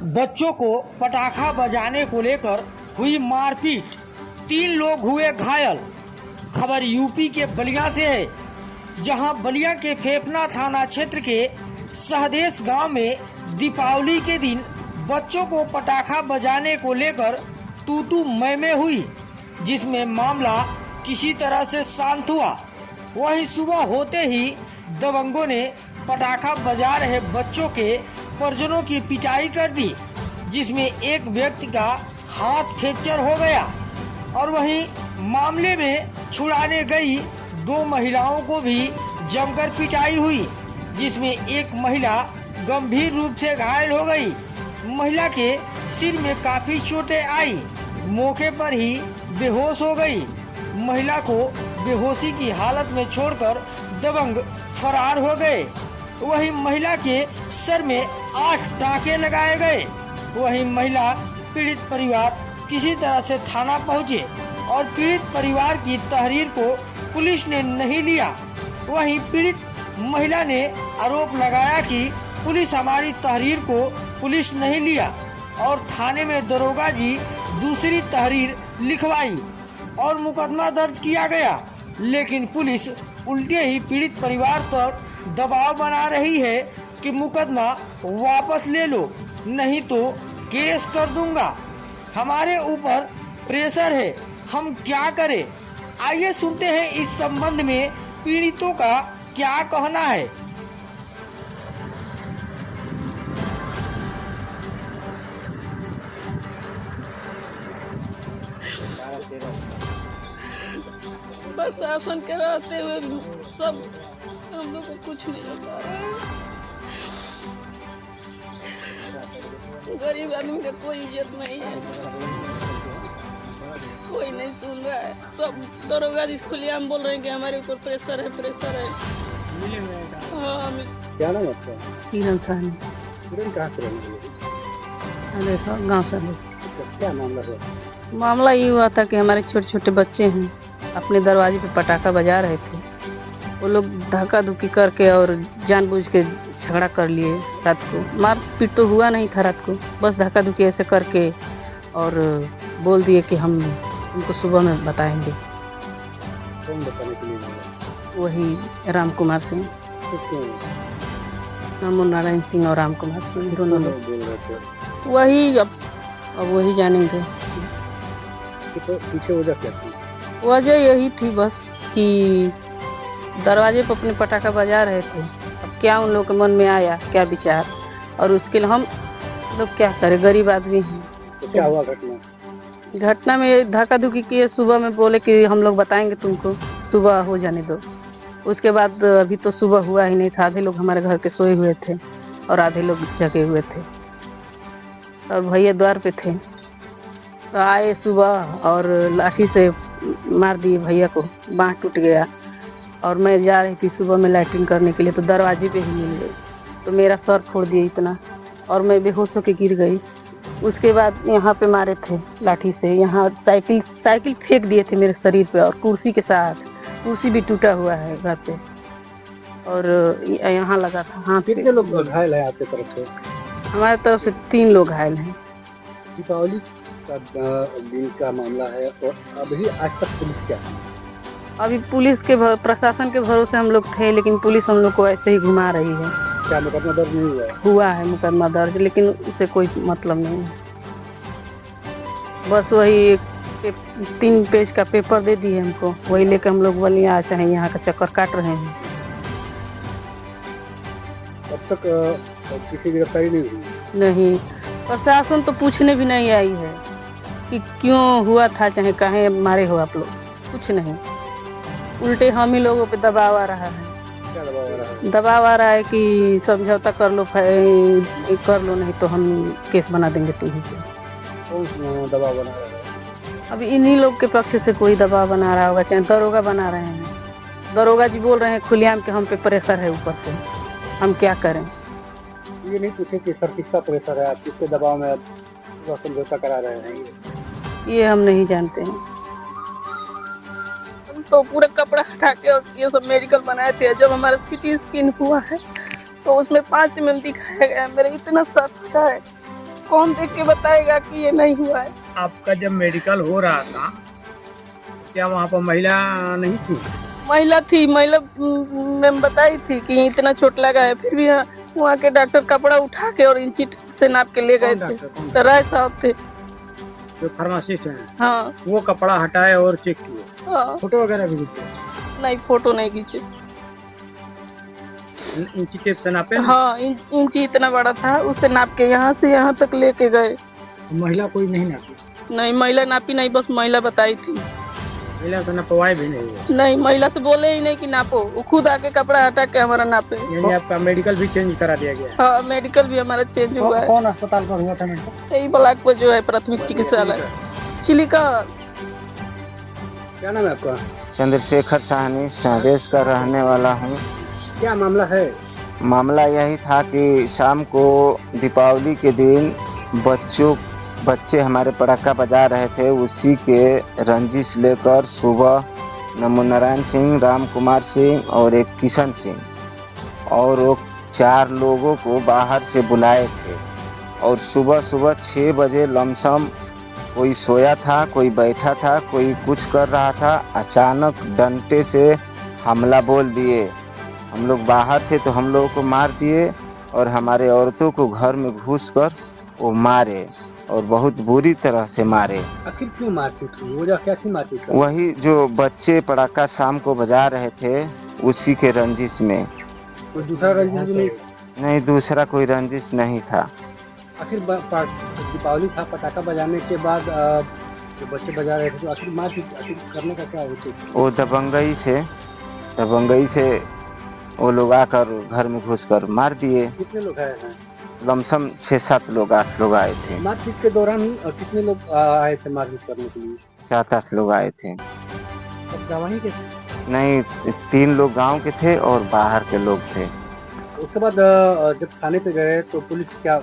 बच्चों को पटाखा बजाने को लेकर हुई मारपीट, 3 लोग हुए घायल। खबर यूपी के बलिया से है, जहां बलिया के फेफना थाना क्षेत्र के सहदेश गांव में दीपावली के दिन बच्चों को पटाखा बजाने को लेकर तू मैं हुई, जिसमें मामला किसी तरह से शांत हुआ। वहीं सुबह होते ही दबंगों ने पटाखा बजा रहे बच्चों के परिजनों की पिटाई कर दी, जिसमें एक व्यक्ति का हाथ फ्रैक्चर हो गया और वहीं मामले में छुड़ाने गई 2 महिलाओं को भी जमकर पिटाई हुई, जिसमें एक महिला गंभीर रूप से घायल हो गई। महिला के सिर में काफी चोटें आई, मौके पर ही बेहोश हो गई। महिला को बेहोशी की हालत में छोड़कर दबंग फरार हो गए। वहीं महिला के सर में 8 टाँके लगाए गए। वहीं महिला पीड़ित परिवार किसी तरह से थाना पहुंचे और पीड़ित परिवार की तहरीर को पुलिस ने नहीं लिया। वहीं पीड़ित महिला ने आरोप लगाया कि पुलिस हमारी तहरीर को पुलिस नहीं लिया और थाने में दरोगा जी दूसरी तहरीर लिखवाई और मुकदमा दर्ज किया गया, लेकिन पुलिस उल्टे ही पीड़ित परिवार पर दबाव बना रही है कि मुकदमा वापस ले लो, नहीं तो केस कर दूंगा। हमारे ऊपर प्रेशर है, हम क्या करें? आइए सुनते हैं इस संबंध में पीड़ितों का क्या कहना है। प्रशासन के रहते हुए सब हम लोग को कुछ नहीं हो पा रहा है। गरीब आदमी का कोई इज्जत नहीं है, कोई नहीं सुन रहा है। सब दरोगा जी खुलेआम बोल रहे हैं कि हमारे ऊपर प्रेशर है, प्रेशर है। हाँ, क्या नाम है आपका? किरण साहनी। किरण कहाँ से रहने वाले? गाँव से। क्या मामला है? मामला ये हुआ था कि हमारे छोटे छोटे बच्चे हैं, अपने दरवाजे पे पटाखा बजा रहे थे। वो लोग धक्का धुक्की करके और जानबूझ के झगड़ा कर लिए। रात को मार पीट तो हुआ नहीं था, रात को बस धक्का धुक्की ऐसे करके और बोल दिए कि हम उनको सुबह में बताएंगे। कौन बताने के लिए बोला? वही राम कुमार सिंह, नमो नारायण सिंह और राम कुमार सिंह दोनों लोग बोल रहे थे। वही अब वही जानेंगे। तो पीछे वजह क्या थी? वजह यही थी बस कि दरवाजे पर अपने पटाखा बजा रहे थे। अब क्या उन लोगों के मन में आया, क्या विचार, और उसके लिए हम लोग क्या करें, गरीब आदमी हैं। तो क्या हुआ घटना? घटना में धक्का धुक्की किए। सुबह में बोले कि हम लोग बताएंगे तुमको, सुबह हो जाने दो। उसके बाद अभी तो सुबह हुआ ही नहीं था। आधे लोग हमारे घर के सोए हुए थे और आधे लोग जगे हुए थे और भैया द्वार पे थे। तो आए सुबह और लाठी से मार दिए भैया को, बाँह टूट गया। और मैं जा रही थी सुबह में लैट्रिन करने के लिए, तो दरवाजे पे ही मिल गई, तो मेरा सर फोड़ दिया इतना और मैं बेहोश होकर गिर गई। उसके बाद यहाँ पे मारे थे लाठी से, यहाँ साइकिल फेंक दिए थे मेरे शरीर पे और कुर्सी के साथ। कुर्सी भी टूटा हुआ है घर पे और यहाँ लगा था हाथ पे। कितने लोग घायल है आपके तरफ से? हमारे तरफ से 3 लोग घायल हैं। दीपावली का दिन का मामला है और अभी आज तक पुलिस क्या है? अभी पुलिस के प्रशासन के भरोसे हम लोग थे, लेकिन पुलिस हम लोग को ऐसे ही घुमा रही है। क्या मुकदमा दर्ज नहीं हुआ है? हुआ है मुकदमा दर्ज, लेकिन उसे कोई मतलब नहीं है। बस वही 3 पेज का पेपर दे दिए हमको, वही लेकर हम लोग बलिया चाहे यहाँ का चक्कर काट रहे हैं। अब तक किसी गिरफ्तारी नहीं हुई? नहीं, प्रशासन तो पूछने भी नहीं आई है कि क्यों हुआ था, चाहे काहे मारे हो आप लोग, कुछ नहीं। उल्टे हम ही लोगों पे दबाव आ रहा है। क्या दबाव आ रहा है? दबाव आ रहा है कि समझौता कर लो, नहीं तो हम केस बना देंगे तुम्हें पे। कौन दबाव बना रहा है? अभी इन्हीं लोग के पक्ष से कोई दबाव बना रहा होगा, चाहे दरोगा बना रहे हैं। दरोगा जी बोल रहे हैं खुलेआम कि हम पे प्रेशर है ऊपर से, हम क्या करें? ये नहीं पूछे कि सर किसका प्रेशर है, आप किसके दबाव में आप समझौता करा रहे हैं? ये हम नहीं जानते हैं। तो पूरा कपड़ा हटा के और ये सब मेडिकल बनाए थे। जब हमारा सिटी स्किन हुआ है तो उसमें 5 mm दिखाया गया। मेरा इतना सर फटा है, कौन देख के बताएगा कि ये नहीं हुआ है। आपका जब मेडिकल हो रहा था क्या वहाँ पर महिला नहीं थी? महिला थी, महिला मैम बताई थी कि इतना चोट लगा है, फिर भी वहाँ के डॉक्टर कपड़ा उठा के और इंची से नाप के ले गए थे। तो राय साहब थे जो फार्मासिस्ट हैं, हाँ। वो कपड़ा हटाए और चेक किए, हाँ। फोटो वगैरह भी खींचे? नहीं, फोटो नहीं खींचे। इंची टेप से नापे ना? हाँ, इंची इतना बड़ा था, उसे नाप के यहाँ से यहाँ तक लेके गए। महिला कोई नहीं नापी? नहीं, महिला नापी नहीं, बस महिला बताई थी। महिला से नपवाए भी नहीं है? नहीं, महिला से बोले ही नहीं कि नापो, वो खुद आके कपड़ा हटा के हमारा नापे। यानी आपका मेडिकल भी चेंज करा दिया गया? हाँ, मेडिकल भी हमारा चेंज हुआ है। कौन अस्पताल पर हुआ था मेडिकल? यही ब्लॉक पर जो है प्राथमिक चिकित्सालय चिलिका। क्या नाम है आपका? चंद्रशेखर साहनी, संदेश का रहने वाला हूँ। क्या मामला है? मामला यही था कि शाम को दीपावली के दिन बच्चे हमारे पटाखा बजा रहे थे, उसी के रंजिश लेकर सुबह नमो नारायण सिंह, राम कुमार सिंह और एक किशन सिंह और वो 4 लोगों को बाहर से बुलाए थे और सुबह 6 बजे लमसम कोई सोया था, कोई बैठा था, कोई कुछ कर रहा था, अचानक डंडे से हमला बोल दिए। हम लोग बाहर थे तो हम लोगों को मार दिए और हमारे औरतों को घर में घुसकर वो मारे और बहुत बुरी तरह से मारे। आखिर क्यों मारपीट हुई? वजह क्या थी मारपीट का? वही जो बच्चे पटाखा शाम को बजा रहे थे उसी के रंजिश में। कोई दूसरा रंजिश भी नहीं, दूसरा कोई रंजिश नहीं था। आखिर दीपावली था, पटाखा बजाने के बाद जो बच्चे बजा रहे थे तो आखिर मारपीट करने का क्या उद्देश्य? वो दबंगई से वो लोग आकर घर में घुसकर मार दिए। कितने लोग आए हैं? लमसम 6-7 लोग, 8 लोग आए थे। मारपीट के दौरान कितने लोग आए थे मारपीट करने के लिए? 7-8 लोग आए थे। सब गवाही के? नहीं, 3 लोग गांव के थे और बाहर के लोग थे। उसके बाद जब थाने पे गए तो पुलिस क्या?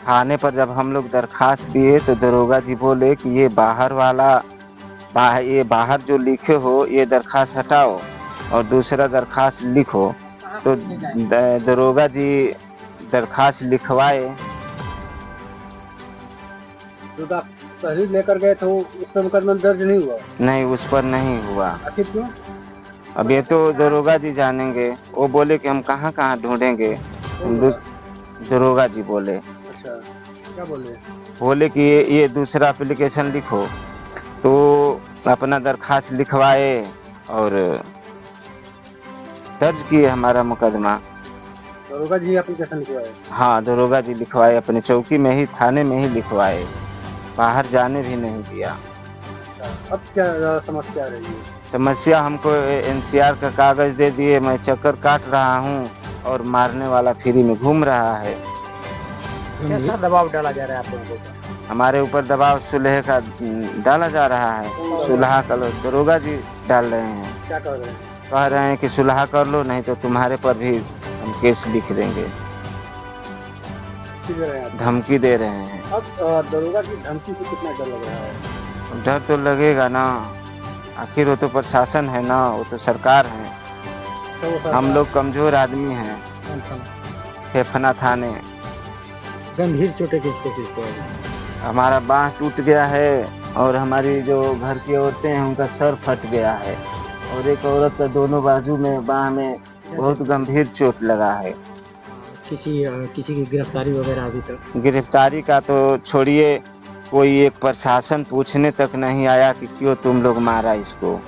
थाने पर जब हम लोग दरखास्त दिए तो दरोगा जी बोले कि ये बाहर जो लिखे हो ये दरखास्त हटाओ और दूसरा दरखास्त लिखो। तो दरोगा जी दरखास्त लिखवाए। जो आप तहरीर लेकर गए थे उस पर मुकदमा दर्ज नहीं हुआ? नहीं, उस पर नहीं हुआ। आखिर क्यों? अब ये तो दरोगा जी जानेंगे। वो बोले कि हम कहाँ ढूंढेंगे। दरोगा जी बोले। अच्छा, क्या बोले कि ये दूसरा एप्लीकेशन लिखो। तो अपना दरखास्त लिखवाए और दर्ज किए हमारा मुकदमा। दरोगा जी एप्लीकेशन लिखवाए? हाँ, दरोगा जी लिखवाए, अपने चौकी में ही, थाने में ही लिखवाए, बाहर जाने भी नहीं दिया। अब क्या समस्या आ रही है? समस्या हमको NCR का कागज दे दिए, मैं चक्कर काट रहा हूँ और मारने वाला फ्री में घूम रहा है। कैसा दबाव डाला जा रहा है आप लोगों को? हमारे ऊपर दबाव सुलह का डाला जा रहा है। सुलह का दरोगा जी डाल रहे हैं। क्या कह रहे हैं? कह रहे हैं कि सुलह कर लो, नहीं तो तुम्हारे पर भी हम केस लिख देंगे। धमकी दे रहे हैं। अब दरोगा की धमकी से कितना डर लग रहा है? डर तो लगेगा ना, आखिर वो तो प्रशासन है ना, वो तो सरकार है। तो हम लोग कमजोर आदमी हैं। फेफना थाने। गंभीर चोटें किसको? हमारा बाँह टूट गया है और हमारी जो घर की औरतें हैं उनका सर फट गया है और एक औरत का दोनों बाजू में बाँह में बहुत गंभीर चोट लगा है। किसी की गिरफ्तारी वगैरह अभी तक? गिरफ्तारी का तो छोड़िए, कोई एक प्रशासन पूछने तक नहीं आया कि क्यों तुम लोग मारा इसको।